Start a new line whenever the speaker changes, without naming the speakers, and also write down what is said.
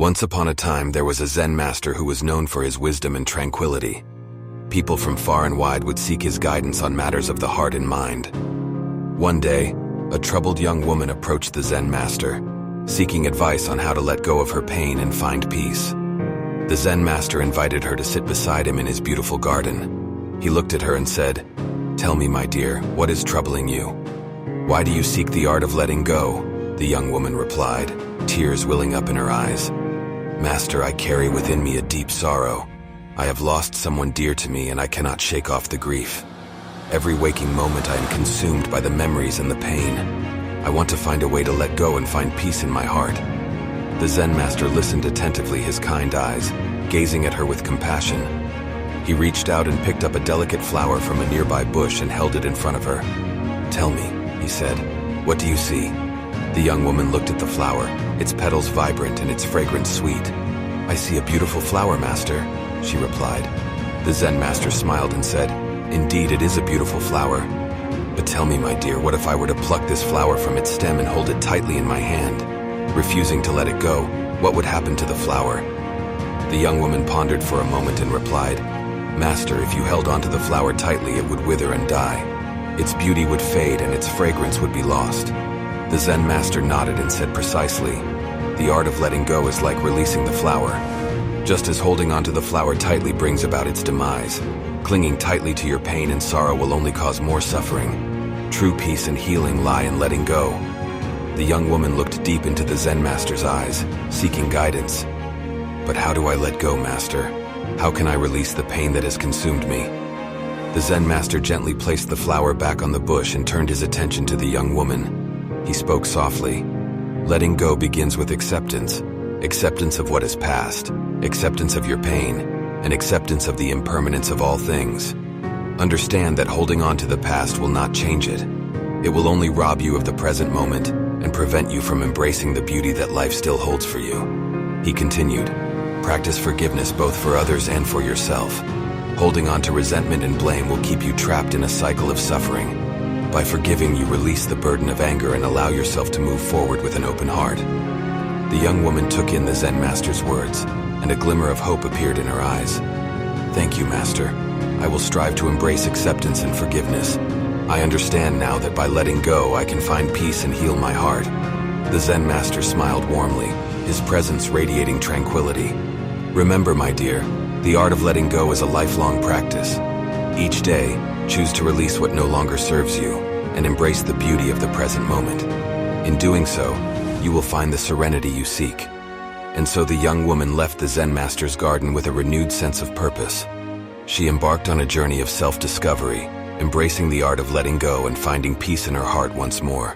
Once upon a time, there was a Zen master who was known for his wisdom and tranquility. People from far and wide would seek his guidance on matters of the heart and mind. One day, a troubled young woman approached the Zen master, seeking advice on how to let go of her pain and find peace. The Zen master invited her to sit beside him in his beautiful garden. He looked at her and said, "Tell me, my dear, what is troubling you? Why do you seek the art of letting go?" The young woman replied, tears welling up in her eyes. "Master, I carry within me a deep sorrow. I have lost someone dear to me and I cannot shake off the grief. Every waking moment I am consumed by the memories and the pain. I want to find a way to let go and find peace in my heart." The Zen master listened attentively, his kind eyes gazing at her with compassion. He reached out and picked up a delicate flower from a nearby bush and held it in front of her. "Tell me," he said, "what do you see?" The young woman looked at the flower, its petals vibrant and its fragrance sweet. "I see a beautiful flower, master," she replied. The Zen master smiled and said, "Indeed, it is a beautiful flower. But tell me, my dear, what if I were to pluck this flower from its stem and hold it tightly in my hand? Refusing to let it go, what would happen to the flower?" The young woman pondered for a moment and replied, "Master, if you held onto the flower tightly, it would wither and die. Its beauty would fade and its fragrance would be lost." The Zen master nodded and said precisely, "The art of letting go is like releasing the flower. Just as holding onto the flower tightly brings about its demise, clinging tightly to your pain and sorrow will only cause more suffering. True peace and healing lie in letting go." The young woman looked deep into the Zen master's eyes, seeking guidance. "But how do I let go, master? How can I release the pain that has consumed me?" The Zen master gently placed the flower back on the bush and turned his attention to the young woman. He spoke softly. "Letting go begins with acceptance. Acceptance of what is past, acceptance of your pain, and acceptance of the impermanence of all things. Understand that holding on to the past will not change it. It will only rob you of the present moment and prevent you from embracing the beauty that life still holds for you." He continued, "Practice forgiveness both for others and for yourself. Holding on to resentment and blame will keep you trapped in a cycle of suffering. By forgiving, you release the burden of anger and allow yourself to move forward with an open heart." The young woman took in the Zen master's words, and a glimmer of hope appeared in her eyes. "Thank you, master. I will strive to embrace acceptance and forgiveness. I understand now that by letting go, I can find peace and heal my heart." The Zen master smiled warmly, his presence radiating tranquility. "Remember, my dear, the art of letting go is a lifelong practice. Each day, choose to release what no longer serves you and embrace the beauty of the present moment. In doing so, you will find the serenity you seek." And so the young woman left the Zen master's garden with a renewed sense of purpose. She embarked on a journey of self-discovery, embracing the art of letting go and finding peace in her heart once more.